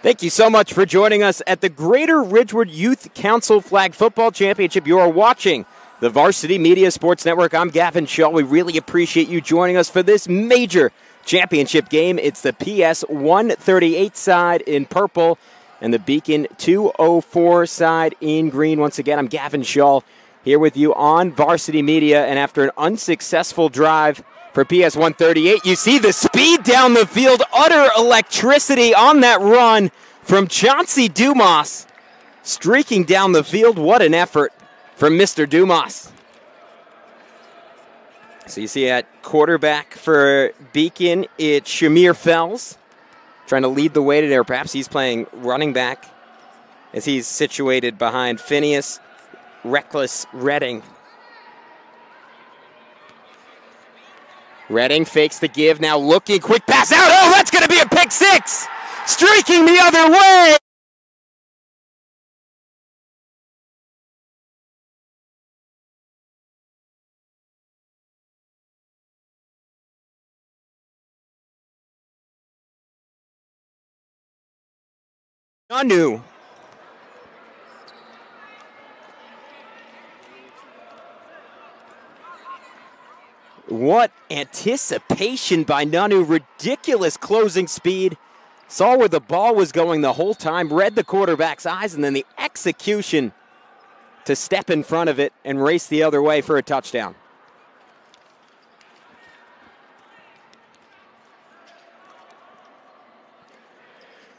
Thank you so much for joining us at the Greater Ridgewood Youth Council Flag Football Championship. You are watching the Varsity Media Sports Network. I'm Gavin Shaw. We really appreciate you joining us for this major championship game. It's the PS 138 side in purple and the Beacon 204 side in green. Once again, I'm Gavin Shaw here with you on Varsity Media. And after an unsuccessful drive for PS 138, you see the speed down the field, utter electricity on that run from Chauncey Dumas. Streaking down the field, what an effort from Mr. Dumas. So you see at quarterback for Beacon, it's Shamir Fells trying to lead the way to there. Perhaps he's playing running back as he's situated behind Phineas Reckless Redding. Redding fakes the give, now looking, quick pass out. Oh, that's going to be a pick six. Streaking the other way. Nanu. What anticipation by Nanu. Ridiculous closing speed. Saw where the ball was going the whole time, read the quarterback's eyes, and then the execution to step in front of it and race the other way for a touchdown.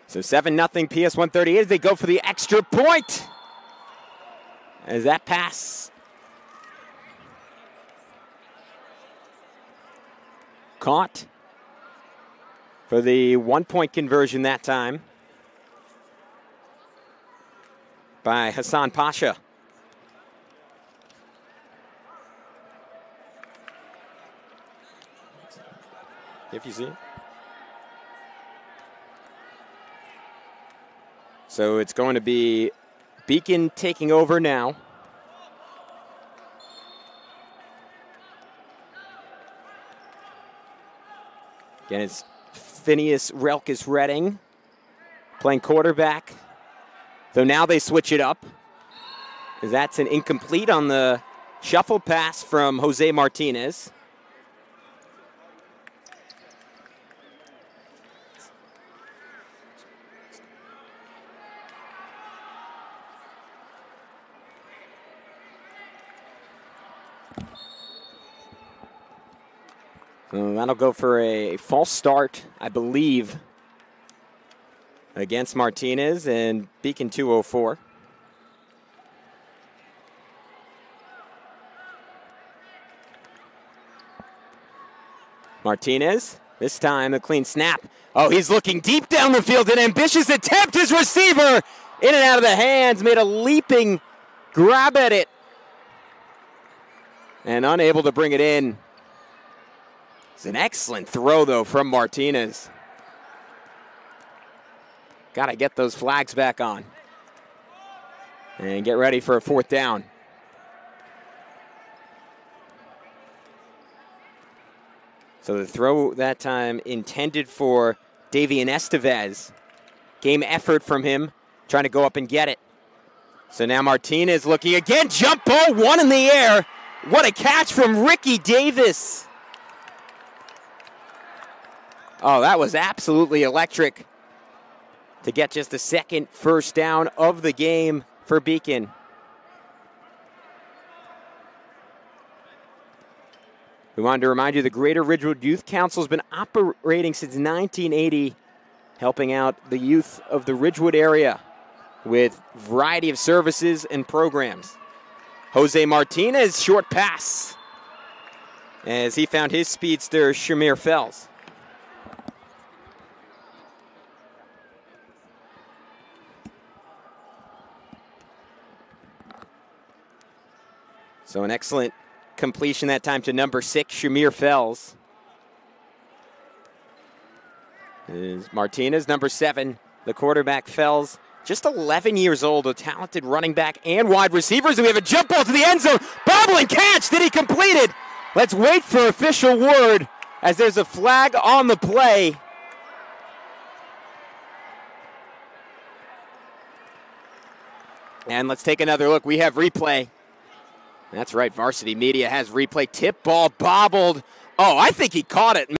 So 7-0 PS 138 as they go for the extra point. As that pass caught for the 1-point conversion that time by Hassan Pasha. If you see it. So it's going to be Beacon taking over now. Again, it's Phineas Relkis Redding playing quarterback. Though now they switch it up. As that's an incomplete on the shuffle pass from Jose Martinez. That'll go for a false start, I believe, against Martinez and Beacon 204. Martinez, this time a clean snap. Oh, he's looking deep down the field. An ambitious attempt. His receiver in and out of the hands, made a leaping grab at it and unable to bring it in. It's an excellent throw, though, from Martinez. Got to get those flags back on. And get ready for a fourth down. So the throw that time intended for Davian Estevez. Game effort from him, trying to go up and get it. So now Martinez looking again. Jump ball, one in the air. What a catch from Ricky Davis. Oh, that was absolutely electric to get just the second first down of the game for Beacon. We wanted to remind you the Greater Ridgewood Youth Council has been operating since 1980, helping out the youth of the Ridgewood area with a variety of services and programs. Jose Martinez, short pass, as he found his speedster, Shamir Fells. So an excellent completion that time to number 6, Shamir Fells. Is Martinez, number 7, the quarterback Fells, just 11 years old, a talented running back and wide receivers. And we have a jump ball to the end zone. Bobbling catch. Did he complete it? Let's wait for official word as there's a flag on the play. And let's take another look. We have replay. That's right, Varsity Media has replay. Tip ball bobbled. Oh, I think he caught it.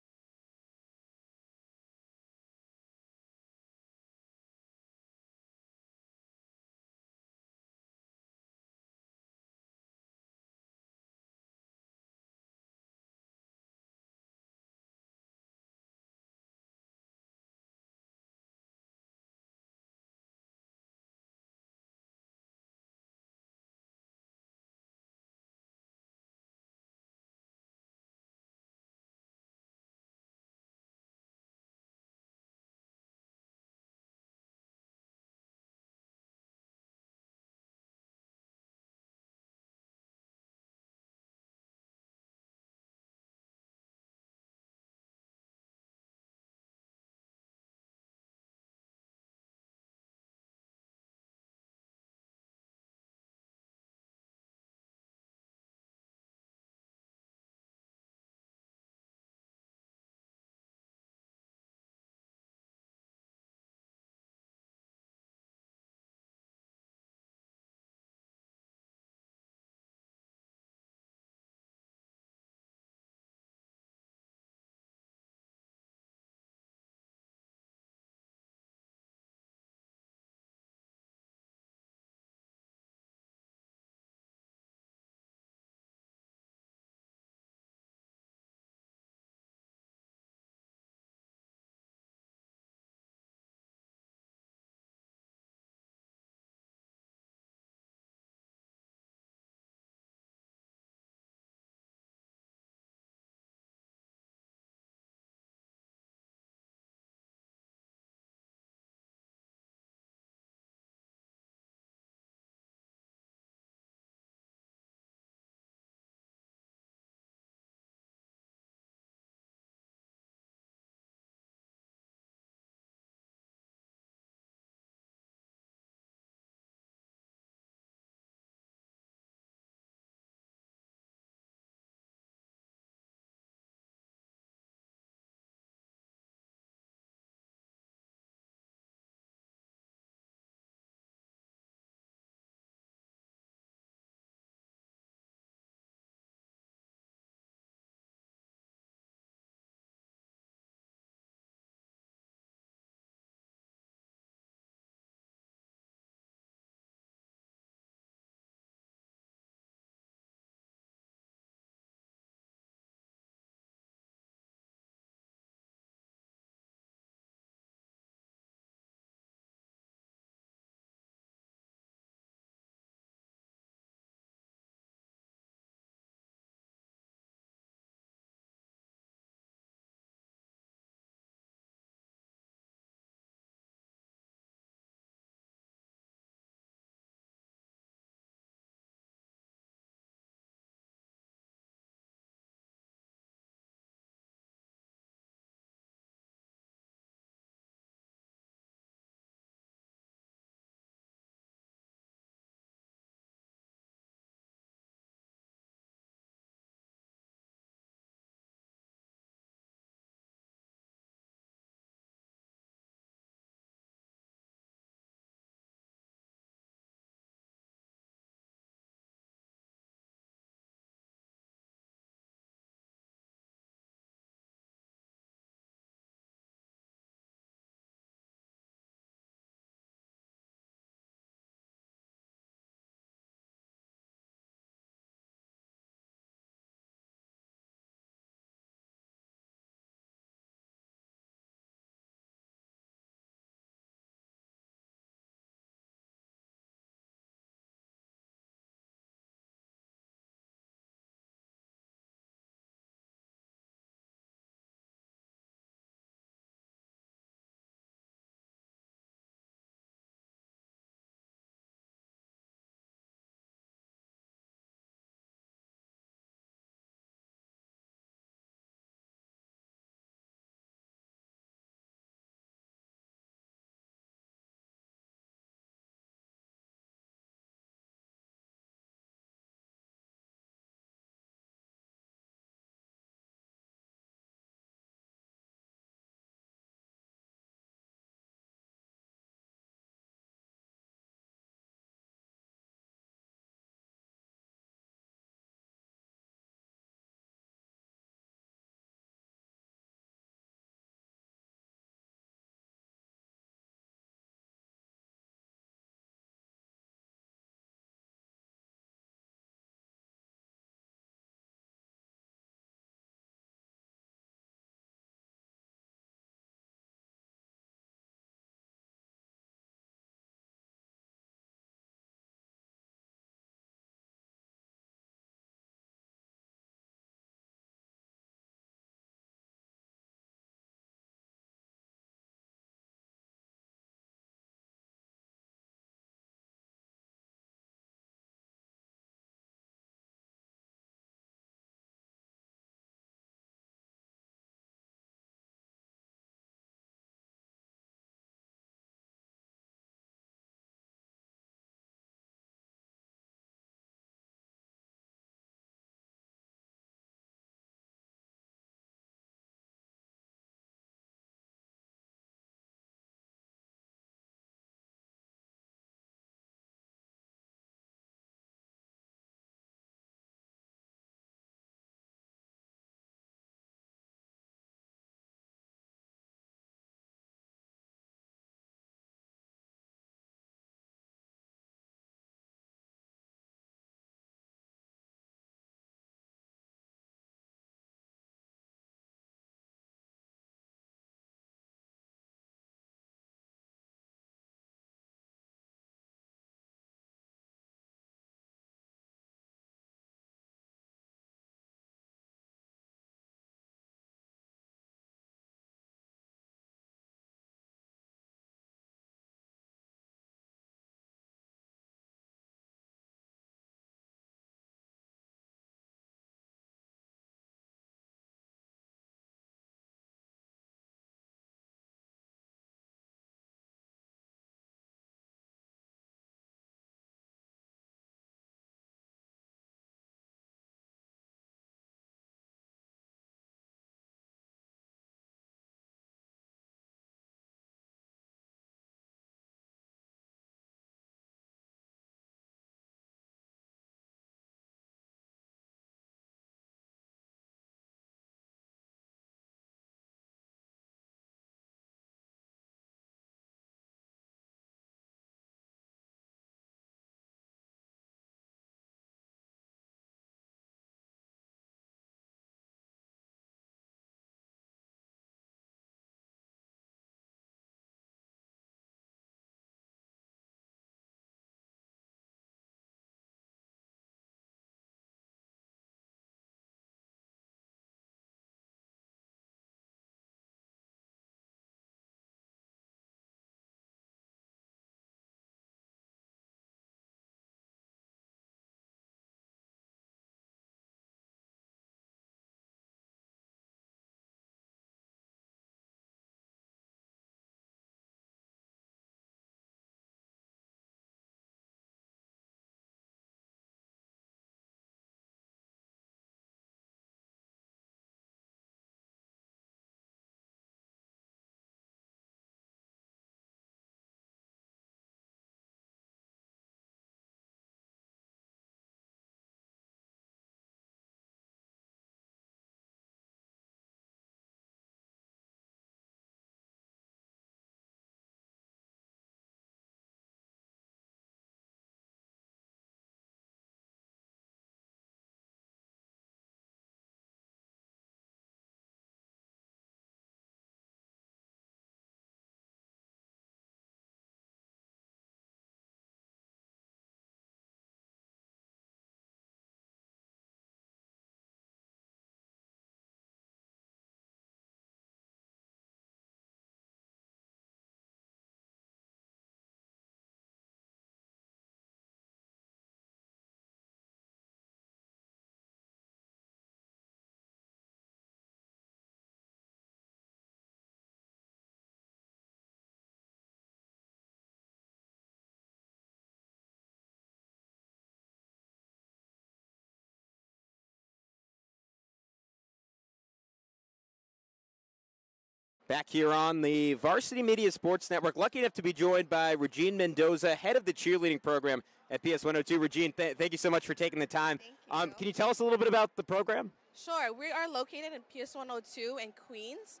Back here on the Varsity Media Sports Network. Lucky enough to be joined by Regine Mendoza, head of the cheerleading program at PS 102. Regine, thank you so much for taking the time. Thank you. Can you tell us a little bit about the program? Sure. We are located in PS 102 in Queens.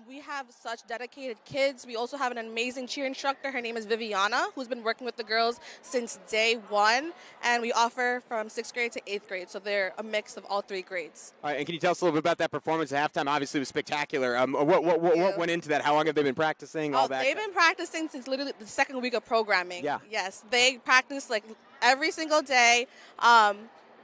We have such dedicated kids. We also have an amazing cheer instructor. Her name is Viviana, who's been working with the girls since day one. And we offer from 6th grade to 8th grade, so they're a mix of all 3 grades. All right, and can you tell us a little bit about that performance at halftime? Obviously, it was spectacular. What went into that? How long have they been practicing? They've been practicing since literally the 2nd week of programming. Yeah. Yes, they practice like every single day.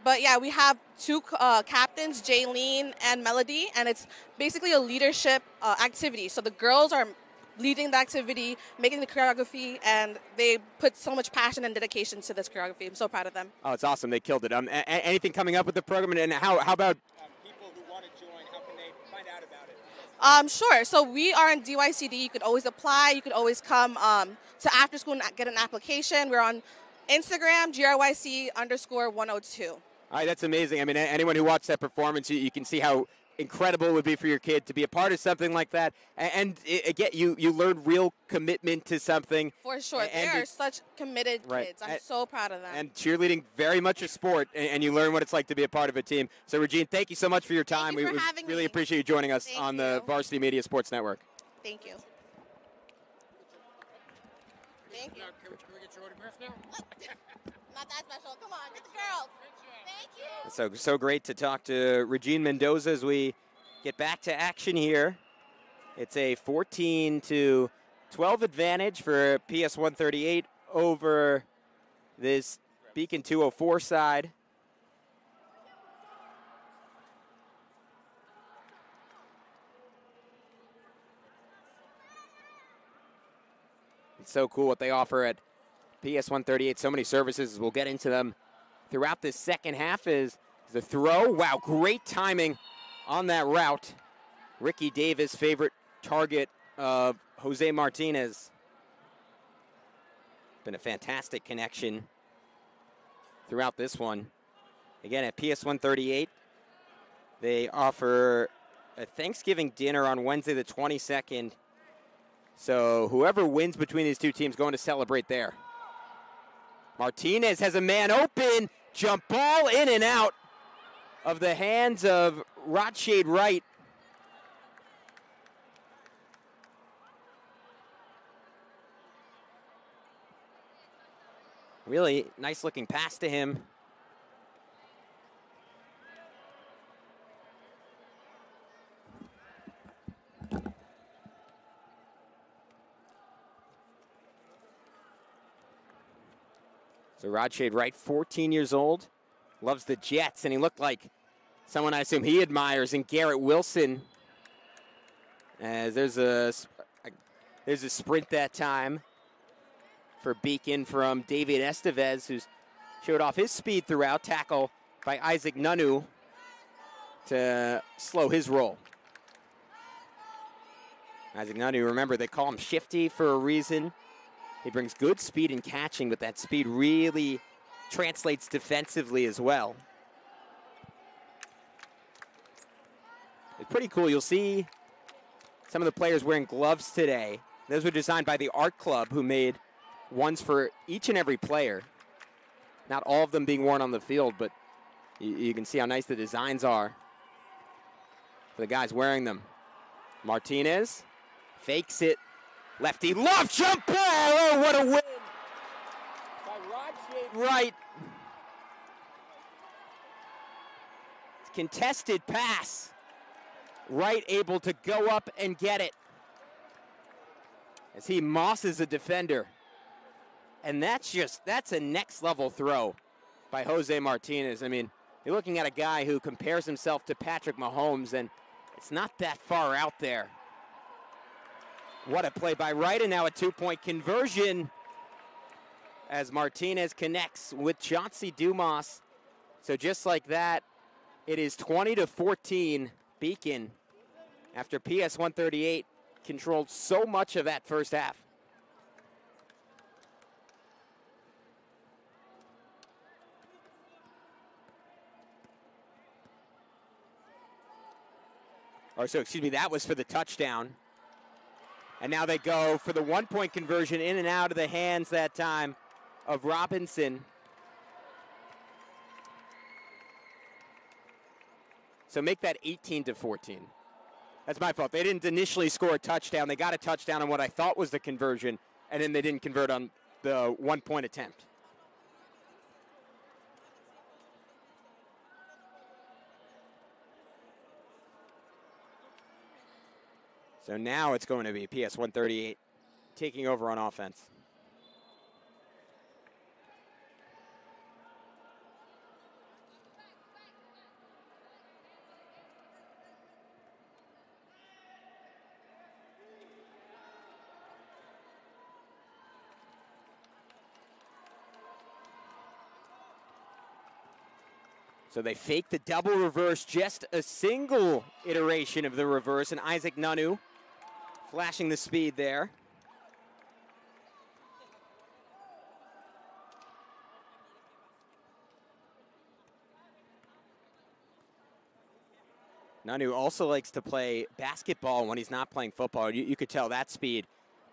But yeah, we have 2 captains, Jaylene and Melody, and it's basically a leadership activity. So the girls are leading the activity, making the choreography, and they put so much passion and dedication to this choreography. I'm so proud of them. Oh, it's awesome. They killed it. Anything coming up with the program, and how about people who want to join? How can they find out about it? Sure. So we are in DYCD. You could always apply. You could always come to after school and get an application. We're on Instagram, GRYC_102. All right, that's amazing. I mean, anyone who watched that performance, you can see how incredible it would be for your kid to be a part of something like that. And again, you learn real commitment to something. For sure. They are such committed kids. I'm so proud of them. And cheerleading, very much a sport, and you learn what it's like to be a part of a team. So, Regine, thank you so much for your time. Thank you for having me. Really appreciate you joining us on the Varsity Media Sports Network. Thank you. Thank you. Can we get your autograph now? Not that special. Come on, get the girls. Thank you. So great to talk to Regine Mendoza as we get back to action here. It's a 14-12 advantage for PS 138 over this Beacon 204 side. It's so cool what they offer at PS 138. So many services. We'll get into them throughout this second half. Is the throw. Wow, great timing on that route. Ricky Davis, favorite target of Jose Martinez. Been a fantastic connection throughout this one. Again, at PS 138, they offer a Thanksgiving dinner on Wednesday the 22nd. So whoever wins between these two teams going to celebrate there. Martinez has a man open. Jump ball in and out of the hands of Rodshade Wright. Really nice looking pass to him. So Rodshade Wright, 14 years old, loves the Jets, and he looked like someone I assume he admires in Garrett Wilson. As there's a sprint that time for Beacon from David Estevez, who's showed off his speed throughout. Tackle by Isaac Nunu to slow his roll. Isaac Nunu, remember, they call him shifty for a reason. He brings good speed in catching, but that speed really translates defensively as well. It's pretty cool. You'll see some of the players wearing gloves today. Those were designed by the Art Club, who made ones for each and every player. Not all of them being worn on the field, but you can see how nice the designs are for the guys wearing them. Martinez fakes it. Lefty love jump ball. Oh, what a win by Rodshade Wright. Contested pass. Wright able to go up and get it as he mosses a defender. And that's a next level throw by Jose Martinez. I mean, you're looking at a guy who compares himself to Patrick Mahomes, and it's not that far out there. What a play by Wright, and now a 2-point conversion as Martinez connects with Chauncey Dumas. So just like that, it is 20-14 Beacon after PS 138 controlled so much of that first half. Or so, excuse me, that was for the touchdown. And now they go for the one-point conversion, in and out of the hands that time of Robinson. So make that 18-14. That's my fault. They didn't initially score a touchdown. They got a touchdown on what I thought was the conversion, and then they didn't convert on the one-point attempt. So now it's going to be PS 138 taking over on offense. So they fake the double reverse, just a single iteration of the reverse, and Isaac Nunu flashing the speed there. Nunu also likes to play basketball when he's not playing football. You could tell that speed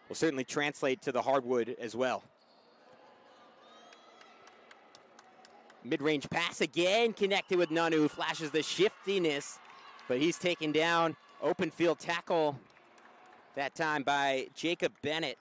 will certainly translate to the hardwood as well. Mid-range pass again, connected with Nunu, who flashes the shiftiness, but he's taken down. Open field tackle that time by Jacob Bennett.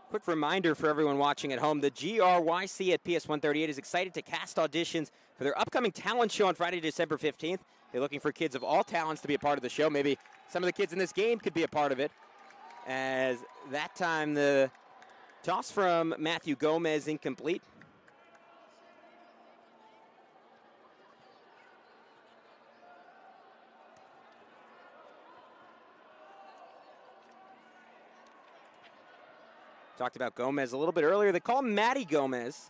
Quick reminder for everyone watching at home, the GRYC at PS 138 is excited to cast auditions for their upcoming talent show on Friday, December 15th. They're looking for kids of all talents to be a part of the show. Maybe some of the kids in this game could be a part of it. As that time, the toss from Matthew Gomez incomplete. Talked about Gomez a little bit earlier. They call him Matty Gomez.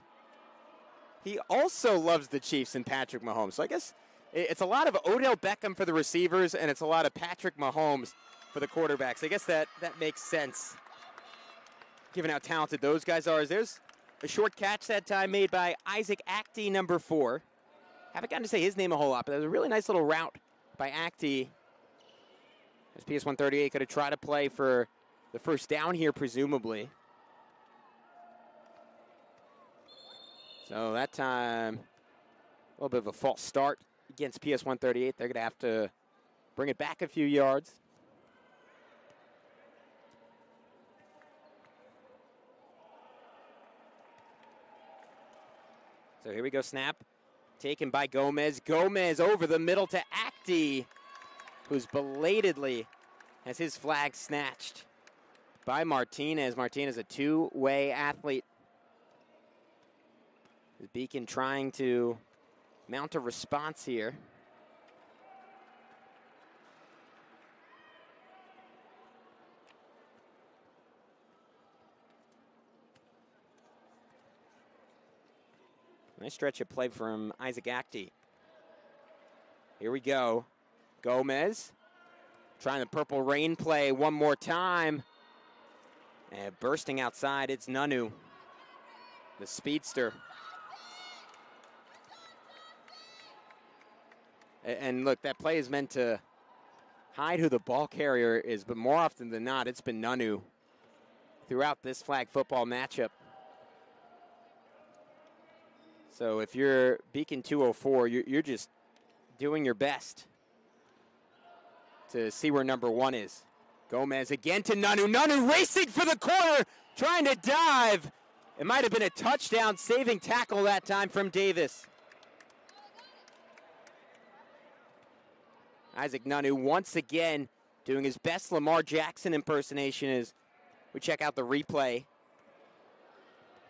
He also loves the Chiefs and Patrick Mahomes. So I guess it's a lot of Odell Beckham for the receivers, and it's a lot of Patrick Mahomes for the quarterbacks. I guess that makes sense, given how talented those guys are. There's a short catch that time made by Isaac Actie, number 4. Haven't gotten to say his name a whole lot, but that was a really nice little route by Actie. As PS 138 could have tried to play for the first down here, presumably. So that time, a little bit of a false start against PS 138. They're going to have to bring it back a few yards. So here we go, snap. Taken by Gomez. Gomez over the middle to Actie, who's belatedly has his flag snatched by Martinez. Martinez, a two-way athlete. Beacon trying to mount a response here. Nice stretch of play from Isaac Actie. Here we go. Gomez trying the purple rain play one more time. And bursting outside, it's Nunu, the speedster. And look, that play is meant to hide who the ball carrier is, but more often than not, it's been Nunu throughout this flag football matchup. So if you're Beacon 204, you're just doing your best to see where number 1 is. Gomez again to Nunu. Nunu racing for the corner, trying to dive. It might have been a touchdown saving tackle that time from Davis. Isaac Nunu once again doing his best Lamar Jackson impersonation as we check out the replay.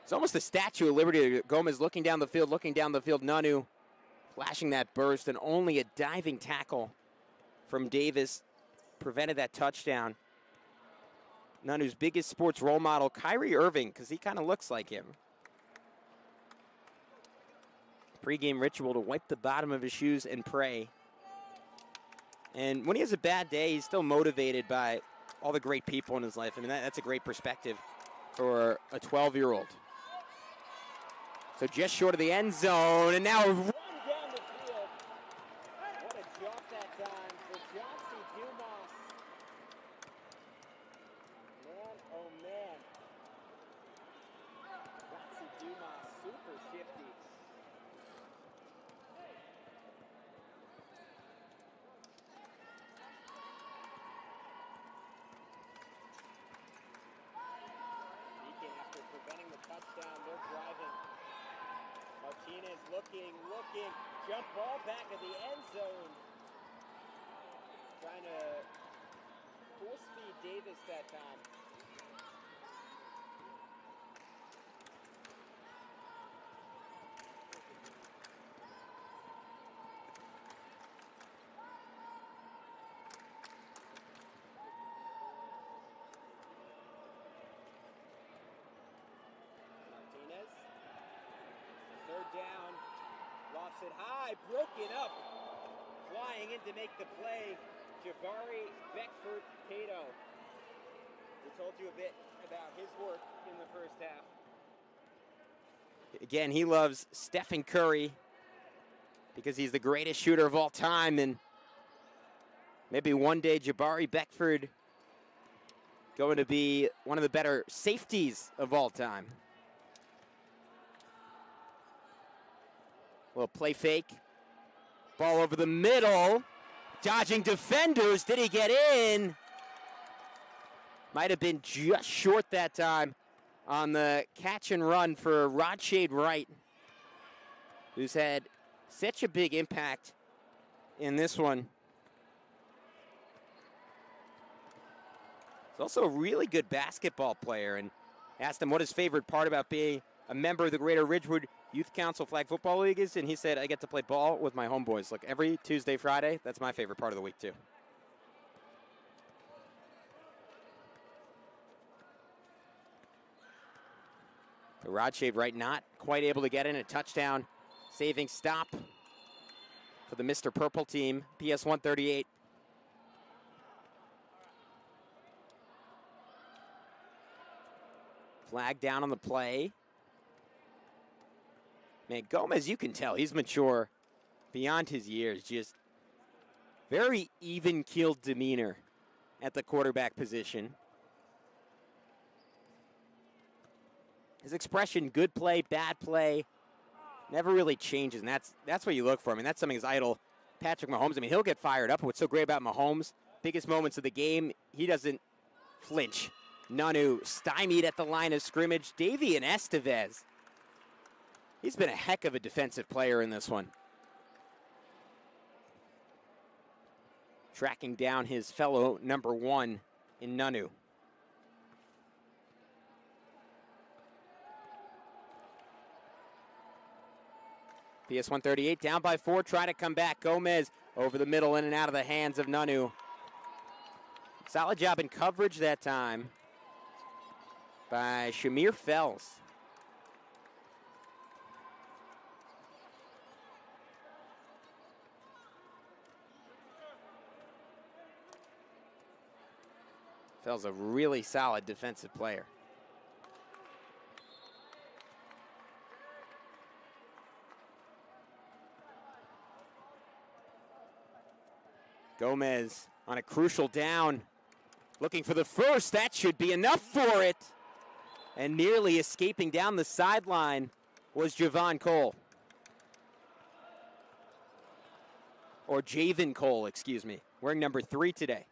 It's almost a Statue of Liberty. Gomez looking down the field, Nunu flashing that burst, and only a diving tackle from Davis prevented that touchdown. Nunu's biggest sports role model, Kyrie Irving, because he kind of looks like him. Pre-game ritual to wipe the bottom of his shoes and pray. And when he has a bad day, he's still motivated by all the great people in his life. I mean, that's a great perspective for a 12-year-old. So just short of the end zone, and now a run down the field. What a drop that time for Chauncey Dumas. Man, oh man. Chauncey Dumas, super shifty. After preventing the touchdown, they're driving. Martinez looking, jump ball back at the end zone. Trying to force feed Davis that time. Martinez, third down, lofts it high, broken up, flying in to make the play, Jabari Beckford-Cato. We told you a bit about his work in the first half. Again, he loves Stephen Curry because he's the greatest shooter of all time, and maybe one day Jabari Beckford going to be one of the better safeties of all time. Little play fake. Ball over the middle. Dodging defenders. Did he get in? Might have been just short that time on the catch and run for Rodshade Wright, who's had such a big impact in this one. He's also a really good basketball player, and asked him what his favorite part about being a member of the Greater Ridgewood Youth Council Flag Football League is, and he said, I get to play ball with my homeboys. Like every Tuesday, Friday, that's my favorite part of the week too. The Rodshade Wright not quite able to get in a touchdown. Saving stop for the Mr. Purple team, PS 138. Flag down on the play. Man, Gomez, you can tell he's mature beyond his years. Just very even-keeled demeanor at the quarterback position. His expression, good play, bad play, never really changes, and that's what you look for. I mean, that's something his idol, Patrick Mahomes. I mean, he'll get fired up. What's so great about Mahomes, biggest moments of the game, he doesn't flinch. Nanu stymied at the line of scrimmage. Davian Estevez. He's been a heck of a defensive player in this one. Tracking down his fellow number one in Nanu. PS 138 down by 4, trying to come back. Gomez over the middle, in and out of the hands of Nanu. Solid job in coverage that time by Shamir Fells. Fells a really solid defensive player. Gomez on a crucial down, looking for the first. That should be enough for it. And nearly escaping down the sideline was Javon Cole. Or Javon Cole, excuse me, wearing number 3 today.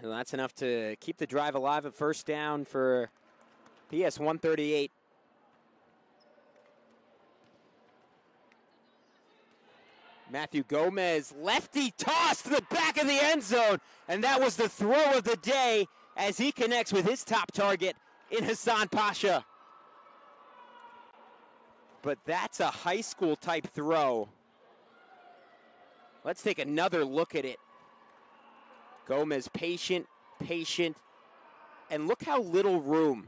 And that's enough to keep the drive alive at first down for PS 138. Matthew Gomez, lefty toss to the back of the end zone, and that was the throw of the day as he connects with his top target in Hassan Pasha. But that's a high school type throw. Let's take another look at it. Gomez patient, and look how little room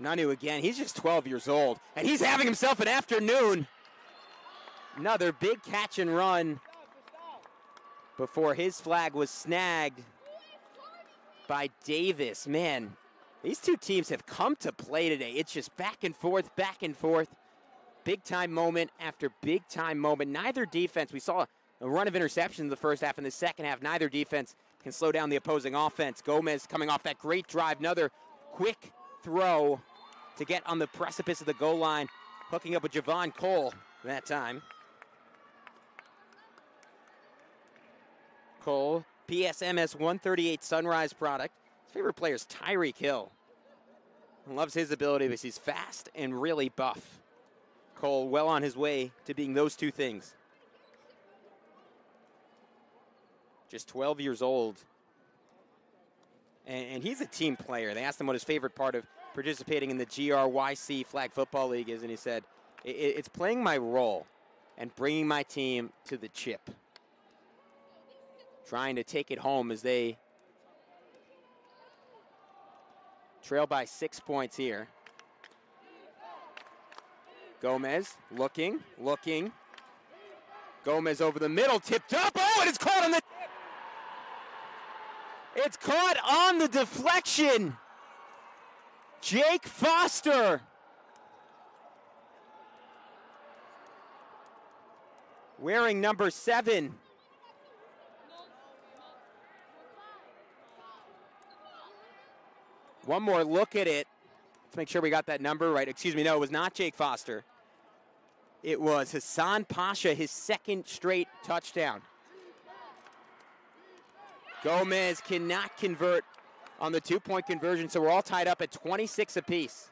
Nanu again. He's just 12 years old, and he's having himself an afternoon. Another big catch and run before his flag was snagged by Davis. Man, these two teams have come to play today. It's just back and forth, back and forth. Big-time moment after big-time moment. Neither defense, we saw a run of interceptions in the first half. In the second half, neither defense can slow down the opposing offense. Gomez coming off that great drive. Another quick throw to get on the precipice of the goal line, hooking up with Javon Cole that time. Cole, PSMS 138 Sunrise product. His favorite player is Tyreek Hill. Loves his ability because he's fast and really buff. Cole well on his way to being those two things. Just 12 years old. And he's a team player. They asked him what his favorite part of participating in the GRYC Flag Football League is, and he said, it's playing my role and bringing my team to the chip. Trying to take it home as they trail by 6 points here. Gomez looking. Gomez over the middle, tipped up. Oh, and it's caught on the... It's caught on the deflection. Jake Foster. Wearing number 7. One more look at it. Let's make sure we got that number right. Excuse me, no, it was not Jake Foster. It was Hassan Pasha, his second straight touchdown. Gomez cannot convert on the 2-point conversion, so we're all tied up at 26 apiece.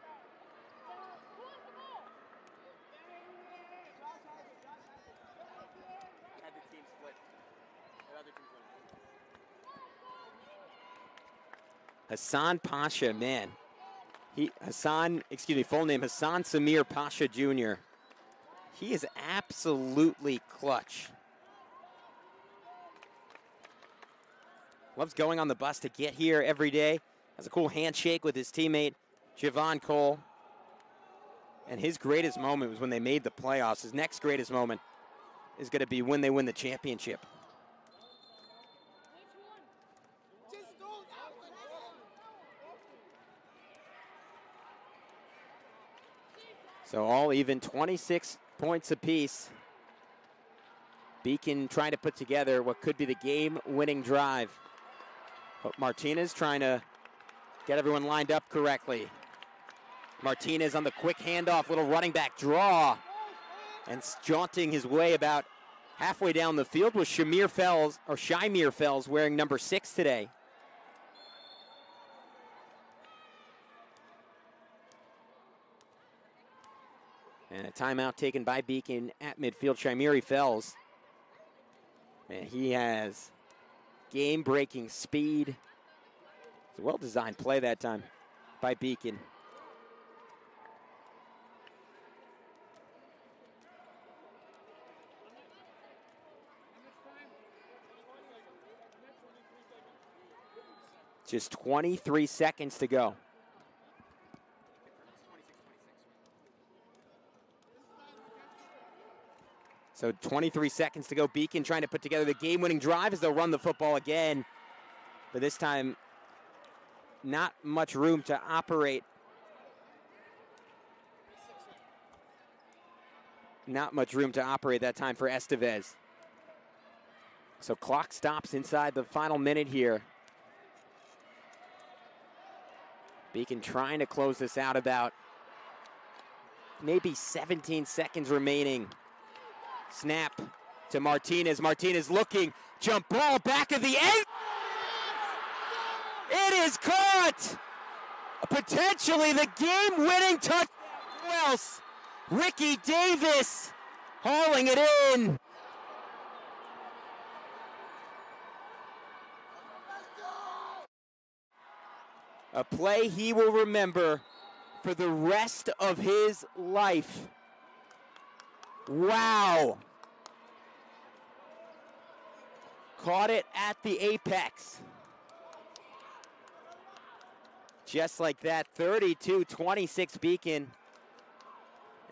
Hassan Pasha, man. Full name, Hassan Samir Pasha Jr. He is absolutely clutch. Loves going on the bus to get here every day. Has a cool handshake with his teammate, Javon Cole. And his greatest moment was when they made the playoffs. His next greatest moment is going to be when they win the championship. So all even, 26 points apiece. Beacon trying to put together what could be the game-winning drive. But Martinez trying to get everyone lined up correctly. Martinez on the quick handoff, little running back draw. And jaunting his way about halfway down the field was Shymir Fells wearing number 6 today. And a timeout taken by Beacon at midfield. Shymir Fells. Man, he has game-breaking speed. It's a well-designed play that time by Beacon. Just 23 seconds to go. So 23 seconds to go. Beacon trying to put together the game-winning drive as they'll run the football again. But this time, not much room to operate. Not much room to operate that time for Estevez. So clock stops inside the final minute here. Beacon trying to close this out, about maybe 17 seconds remaining. Snap to Martinez. Martinez looking. Jump ball back of the end. It is caught. Potentially the game-winning touchdown. Who else? Ricky Davis hauling it in. A play he will remember for the rest of his life. Wow. Caught it at the apex. Just like that, 32-26 Beacon.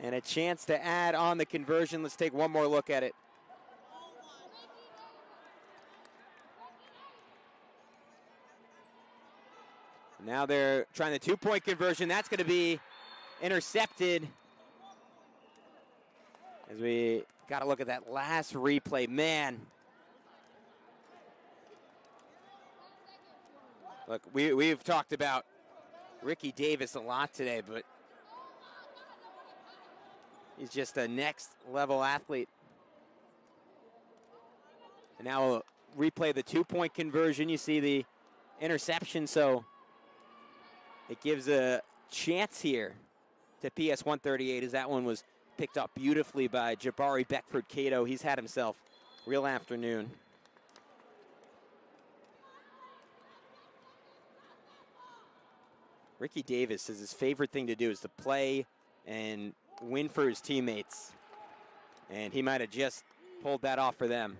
And a chance to add on the conversion. Let's take one more look at it. Now they're trying the two-point conversion. That's going to be intercepted. As we got to look at that last replay. Man. Look, we've talked about Ricky Davis a lot today, but he's just a next-level athlete. And now we'll replay the two-point conversion. You see the interception, so it gives a chance here to PS 138 as that one was picked up beautifully by Jabari Beckford-Cato. He's had himself a real afternoon. Ricky Davis says his favorite thing to do is to play and win for his teammates. And he might have just pulled that off for them.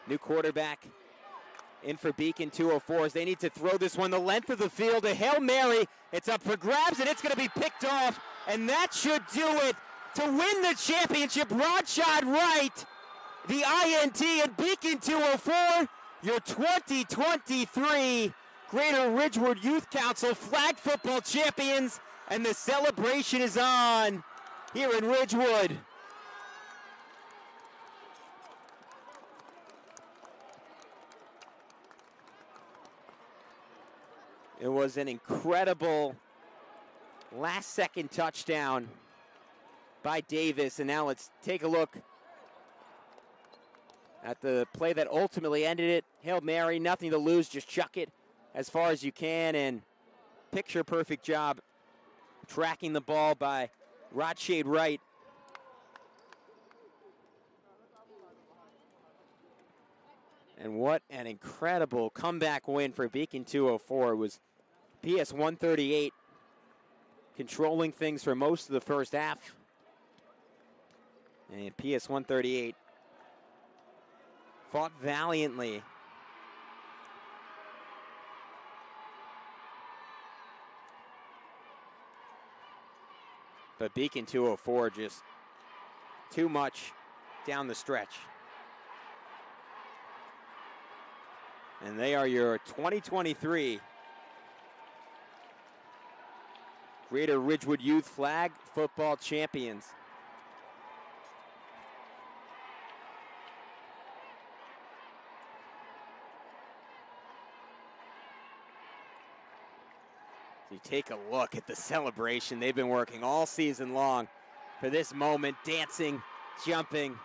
New quarterback in for Beacon, 204 as they need to throw this one the length of the field. A Hail Mary. It's up for grabs, and it's going to be picked off. And that should do it to win the championship. Rod shot right. The INT and Beacon 204. Your 2023 Greater Ridgewood Youth Council flag football champions. And the celebration is on here in Ridgewood. It was an incredible last-second touchdown by Davis. And now let's take a look at the play that ultimately ended it. Hail Mary, nothing to lose, just chuck it as far as you can. And picture-perfect job tracking the ball by Rodshade Wright. And what an incredible comeback win for Beacon 204. It was PS 138 controlling things for most of the first half. And PS 138 fought valiantly. But Beacon 204 just too much down the stretch. And they are your 2023 Greater Ridgewood Youth Flag Football Champions. So you take a look at the celebration. They've been working all season long for this moment, dancing, jumping.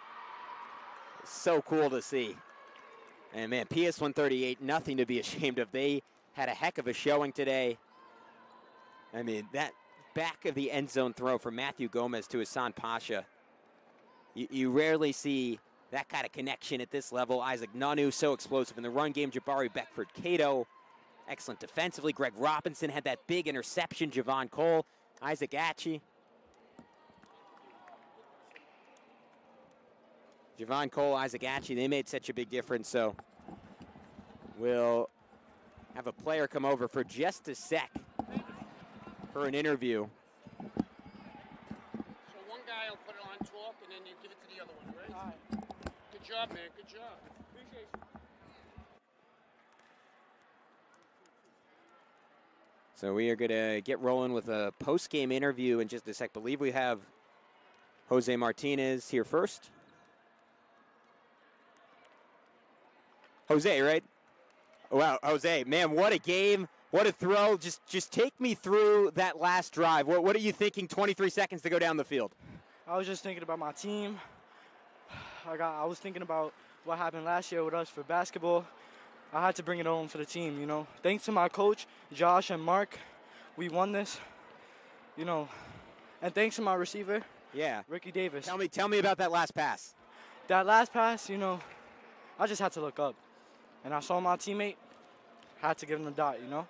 It's so cool to see. And man, PS 138, nothing to be ashamed of. They had a heck of a showing today. I mean, that back of the end zone throw from Matthew Gomez to Hassan Pasha. You rarely see that kind of connection at this level. Isaac Nanu, so explosive in the run game. Jabari Beckford-Cato, excellent defensively. Greg Robinson had that big interception. Javon Cole, Isaac Atchie. Javon Cole, Isaac Atchie, they made such a big difference. So we'll have a player come over for just a sec for an interview. So one guy will put it on talk, and then you give it to the other one, right? All right. Good job, man. Good job. Appreciate you. So we are going to get rolling with a post-game interview in just a sec. I believe we have Jose Martinez here first. Jose, right? Wow, Jose, man, what a game. What a throw. Just take me through that last drive. What are you thinking 23 seconds to go down the field? I was just thinking about my team. I was thinking about what happened last year with us for basketball. I had to bring it home for the team, you know. Thanks to my coach, Josh and Mark, we won this, you know. And thanks to my receiver, Ricky Davis. Tell me about that last pass. That last pass, you know, I just had to look up. And I saw my teammate, had to give him the dot, you know.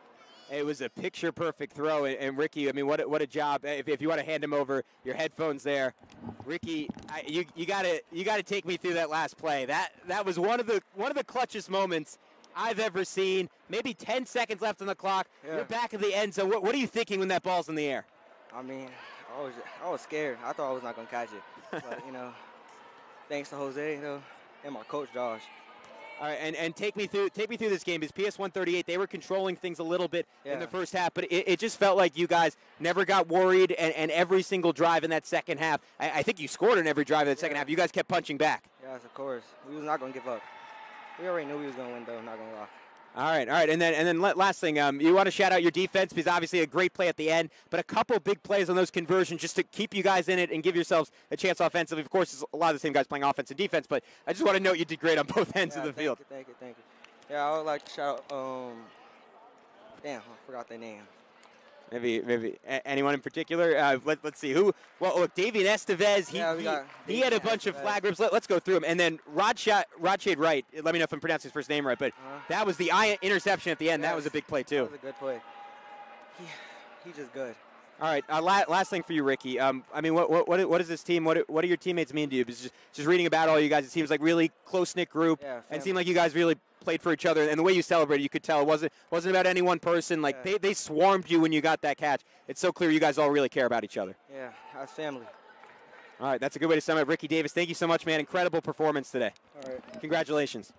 It was a picture-perfect throw, and Ricky, I mean, what a job! If you want to hand him over your headphones, there, Ricky, you gotta take me through that last play. That was one of the clutchest moments I've ever seen. Maybe 10 seconds left on the clock. Yeah. You're back of the end zone. What are you thinking when that ball's in the air? I mean, I was scared. I thought I was not gonna catch it, but thanks to Jose, and my coach Josh. All right, and take me through this game. Because PS 138, they were controlling things a little bit in the first half, but it just felt like you guys never got worried, and every single drive in that second half, I think you scored in every drive in that second half. You guys kept punching back. Yes, of course. We was not gonna give up. We already knew we was gonna win, though. Not gonna lie. All right, and then last thing, you want to shout out your defense because obviously a great play at the end, but a couple big plays on those conversions just to keep you guys in it and give yourselves a chance offensively. Of course, it's a lot of the same guys playing offense and defense, but I just want to note you did great on both ends of the field. Thank you. Yeah, I would like to shout out. Damn, I forgot their name. Maybe anyone in particular? Let's see who. Well, look, Davian Estevez. He had a bunch of flag rips. Let's go through them. And then Rashad Wright. Let me know if I'm pronouncing his first name right. But that was the interception at the end. Yes, that was a big play too. That was a good play. He's just good. All right. Last thing for you, Ricky. I mean, what is this team? What do your teammates mean to you? Because just reading about all you guys, it seems like really close-knit group, and it seemed like you guys really played for each other. And the way you celebrated, you could tell it wasn't about any one person. Like they swarmed you when you got that catch. It's so clear you guys all really care about each other. Yeah, that's family. All right, that's a good way to sum it. Ricky Davis, thank you so much, man. Incredible performance today. All right. Congratulations.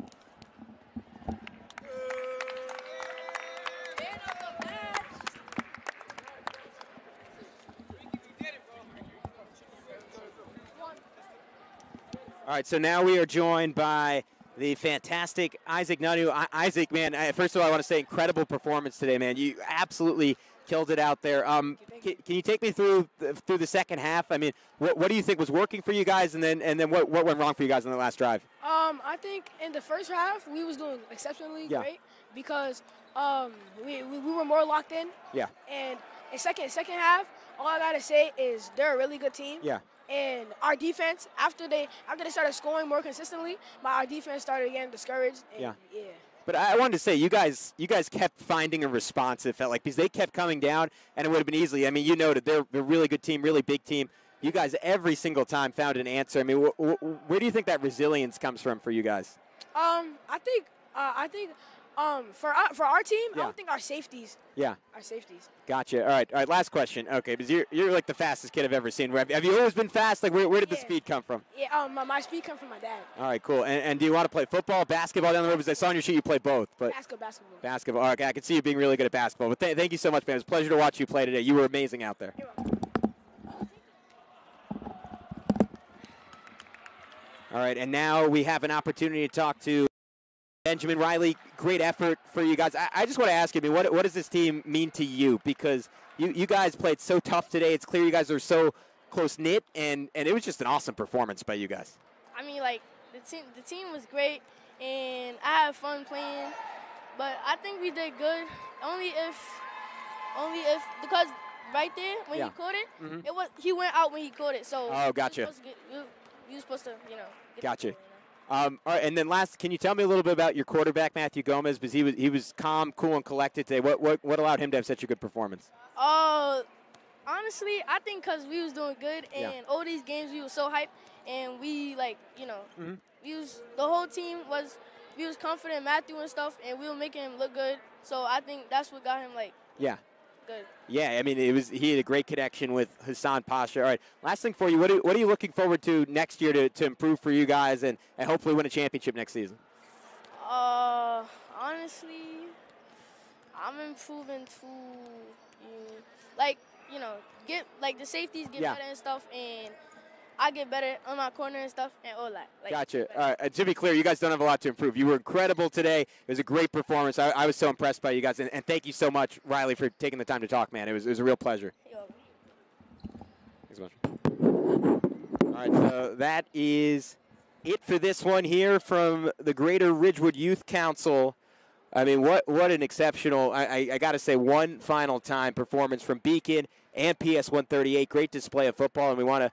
All right, so now we are joined by the fantastic Isaac Nunu. Isaac, man, first of all, I want to say incredible performance today, man. You absolutely killed it out there. Can you take me through the second half? I mean, what do you think was working for you guys, and then what went wrong for you guys in the last drive? I think in the first half we was doing exceptionally great because we were more locked in. Yeah. And in second half, all I gotta say is they're a really good team. Yeah. And our defense, after they started scoring more consistently, our defense started getting discouraged. And yeah. But I wanted to say, you guys kept finding a response, it felt like, because they kept coming down, and it would have been easily. I mean, you noted they're a really good team, really big team. You guys every single time found an answer. I mean, where do you think that resilience comes from for you guys? I think for our team, I don't think our safeties. Yeah. Our safeties. Gotcha. All right. Last question. Okay, because you're like the fastest kid I've ever seen. Have you always been fast? Like, where did the speed come from? Yeah. My speed comes from my dad. All right. Cool. And do you want to play football, basketball down the road? Because I saw on your sheet you play both. But basketball. Basketball. All right. I can see you being really good at basketball. But thank you so much, man. It was a pleasure to watch you play today. You were amazing out there. You're welcome. All right. And now we have an opportunity to talk to Benjamin Riley. Great effort for you guys. I just want to ask you, I mean, what does this team mean to you? Because you guys played so tough today. It's clear you guys are so close-knit, and it was just an awesome performance by you guys. I mean, like, the team was great, and I had fun playing. But I think we did good, only if because right there when he caught it, he went out when he caught it. So gotcha. You were supposed to, get gotcha. The ball, all right, and then last, can you tell me a little bit about your quarterback, Matthew Gomez? Because he was calm, cool, and collected today. What allowed him to have such a good performance? Honestly, I think because we was doing good, and all these games we was so hyped, and we the whole team we was confident in Matthew and stuff, and we were making him look good. So I think that's what got him good. Yeah, I mean, he had a great connection with Hassan Pasha. All right, last thing for you, what are you looking forward to next year to improve for you guys and hopefully win a championship next season? Honestly, I'm improving to get the safeties get better and stuff, and I get better on my corner and stuff and all that. Gotcha. All right. To be clear, you guys don't have a lot to improve. You were incredible today. It was a great performance. I was so impressed by you guys, and thank you so much, Riley, for taking the time to talk, man. It was a real pleasure. Thanks so much. All right, so that is it for this one here from the Greater Ridgewood Youth Council. I mean, what an exceptional, I got to say, one final time performance from Beacon and PS 138. Great display of football, and we want to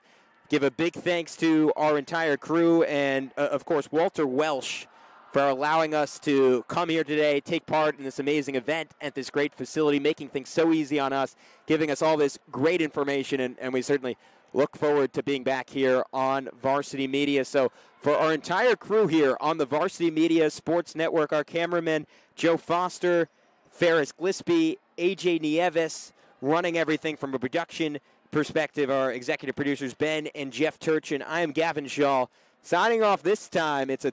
give a big thanks to our entire crew and, of course, Walter Welsh for allowing us to come here today, take part in this amazing event at this great facility, making things so easy on us, giving us all this great information, and we certainly look forward to being back here on Varsity Media. So for our entire crew here on the Varsity Media Sports Network, our cameramen, Joe Foster, Ferris Glisby, AJ Nieves, running everything from a production perspective, our executive producers, Ben and Jeff Turchin. I am Gavin Shaw, signing off this time. It's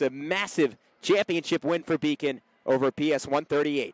a massive championship win for Beacon over PS 138.